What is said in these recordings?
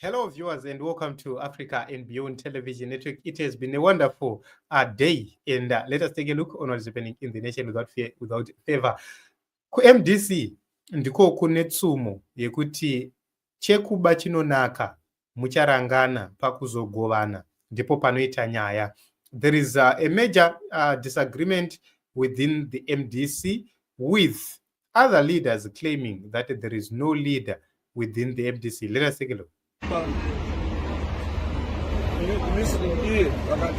Hello, viewers, and welcome to Africa and Beyond Television Network. It has been a wonderful day, and let us take a look on what is happening in the nation without fear, without favor. Ku-MDC ndiko kune tsumo yekuti chekuba chinonaka mucharangana pakuzogovana ndipo panoita nyaya. There is a major disagreement within the MDC, with other leaders claiming that there is no leader within the MDC. Let us take a look.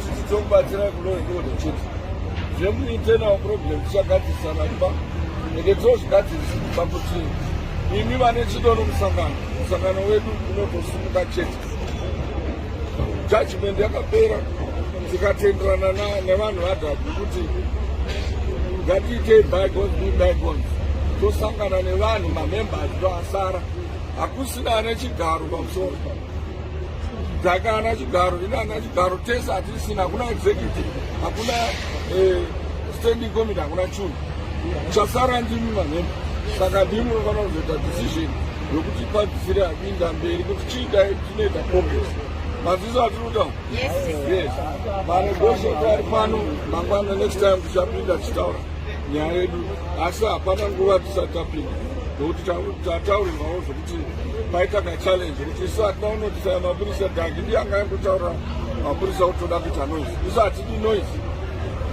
Tichizokubatsira kunoindoda chete zvemuitena problem tichagatisana kuba ende tozvigatisi pakuti imi vane chido musangano wedu unotosimuka chete. Judgment yakapera tikatenderana nevanhu vadhabu kuti ngatiitei bygones be bygones, tosangana nevanhu mamembers toasara, hakusina ane chigaro pamusoro. Dhaka ana chigaro, ina ana chigaro, tese hatisina, hakuna executive, hakuna standing committee, hakuna chungu. Chasara ndimi mamemba, saka ndimi unofanira kuzoita decision yokuti padzisire apinda mberi kuti chiidai tinoita progress. Maziso atiri kuda? Yes. Manegotiator ari pano, mangwana next time tichapinda tichitaura nyaya yedu, asi hapana nguva tisati tapinda. Nokuti tataurirwawo zvokuti paita kachallenge kuti isu hatina kunotisa mapurisa dhagi ndiye anga aingotaura mapurisa kutoda kuita noise. Isu hatidi noise.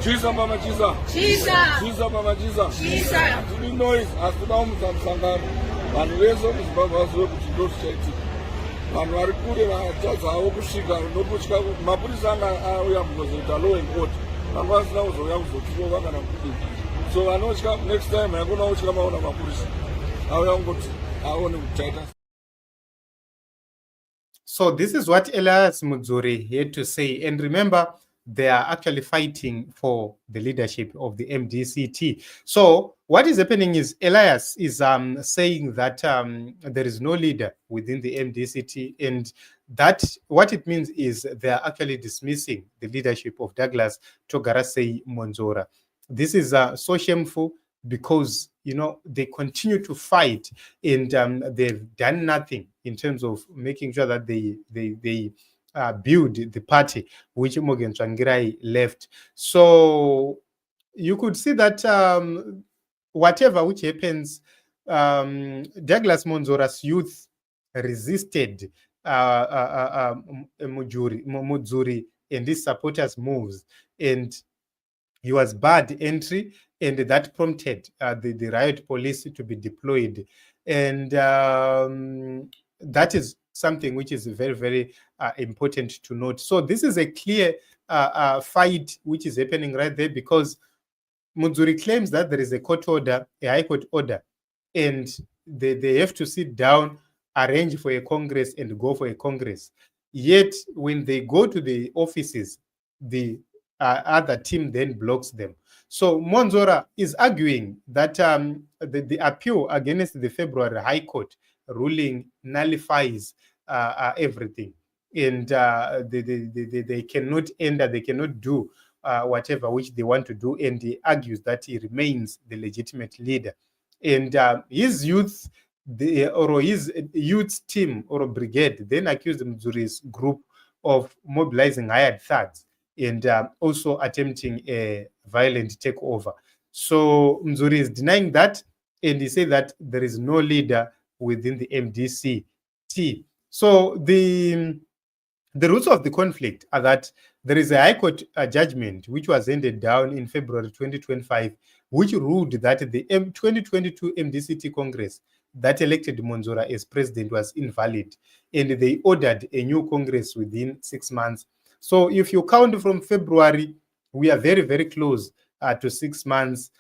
Chisa mama chisa. Chisa mama chisa. Hatidi noise, asi toda kumutsa musangano. Vanhu vese muzimbabwe vazive kuti ndo zvichaitika. Vanhu vari kure vatadzawo kusvika nokutya mapurisa anga auya kuzoita law and order. Vanga vasina kuzouya kuzotirova kana kudini. So vanotya next time haikuna kutya maona mapurisa. So this is what Elias Mudzuri had to say. And remember, they are actually fighting for the leadership of the MDCT. So what is happening is Elias is saying that there is no leader within the MDCT, and that what it means is they are actually dismissing the leadership of Douglas Togarasei Mwonzora. This is so shameful, because they continue to fight, and they've done nothing in terms of making sure that they build the party which Morgan Tsvangirai left. So you could see that whatever which happens, Douglas Mwonzora's youth resisted Mudzuri and his supporters' moves, and he was barred entry, and that prompted the riot police to be deployed. And that is something which is very, very important to note. So this is a clear fight which is happening right there, because Mudzuri claims that there is a court order, a high court order, and they have to sit down, arrange for a congress, and go for a congress. Yet when they go to the offices, the other team then blocks them. So Mwonzora is arguing that the appeal against the February High Court ruling nullifies everything, and they cannot enter, they cannot do whatever which they want to do, and he argues that he remains the legitimate leader. And his youth, his youth team or brigade then accused Mudzuri's group of mobilizing hired thugs and also attempting a violent takeover. So Mudzuri is denying that, and he said that there is no leader within the MDCT. So the roots of the conflict are that there is a High Court judgment which was handed down in February 2025, which ruled that the 2022 MDCT Congress that elected Mwonzora as president was invalid, and they ordered a new Congress within 6 months. So if you count from February, we are very, very close to 6 months.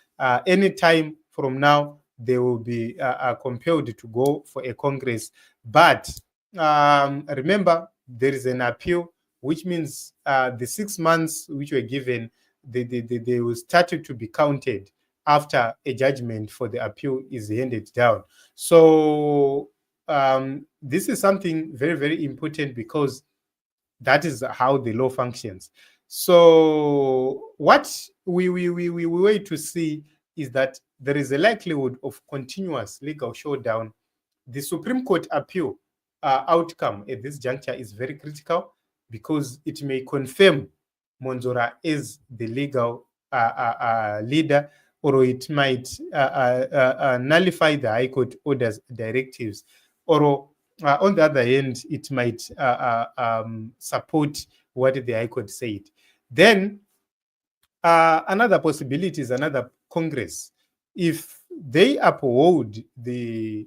Any time from now, they will be compelled to go for a Congress. But remember, there is an appeal, which means the 6 months which were given, they will start to be counted after a judgment for the appeal is handed down. So this is something very, very important, because that is how the law functions. So what we wait to see is that there is a likelihood of continuous legal showdown. The Supreme Court appeal outcome at this juncture is very critical, because it may confirm Mwonzora as the legal leader, or it might nullify the High Court orders directives, or on the other hand, it might support what the High Court said. Then another possibility is another Congress. If they uphold the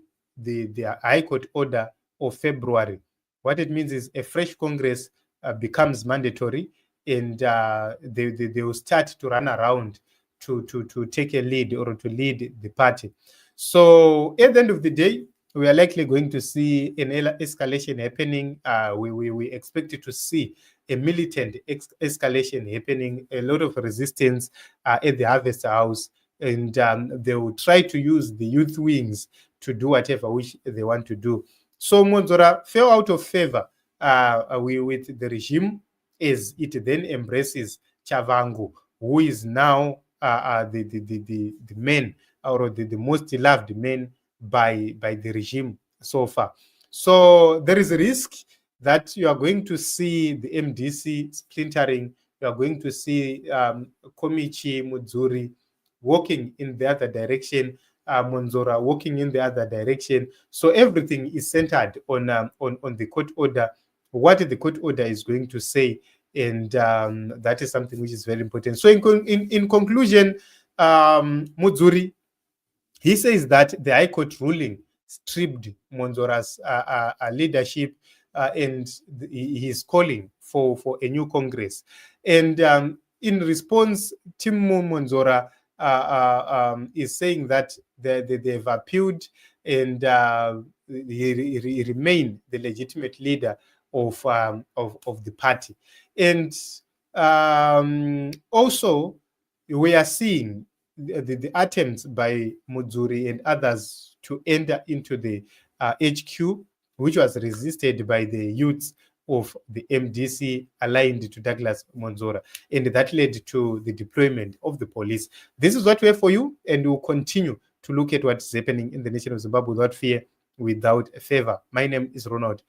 High Court order of February, what it means is a fresh Congress becomes mandatory, and they will start to run around to take a lead, or to lead the party. So at the end of the day, we are likely going to see an escalation happening. We expect to see a militant escalation happening, a lot of resistance at the Harvest House, and they will try to use the youth wings to do whatever which they want to do. So Mwonzora fell out of favor with the regime, as it then embraces Chavangu, who is now the man, or the most loved man by the regime so far. So there is a risk that you are going to see the MDC splintering. You are going to see Komichi, Mudzuri walking in the other direction, Mwonzora walking in the other direction. So everything is centered on the court order, what the court order is going to say, and that is something which is very important. So in conclusion, Mudzuri, he says that the High Court ruling stripped Mwonzora's leadership, and he is calling for a new Congress. And in response, Timu Mwonzora is saying that they've appealed, and he remain the legitimate leader of the party. And also, we are seeing the attempts by Mudzuri and others to enter into the HQ, which was resisted by the youths of the MDC aligned to Douglas Mwonzora, and that led to the deployment of the police. This is what we have for you, and we'll continue to look at what's happening in the nation of Zimbabwe without fear, without favor. My name is Ronald.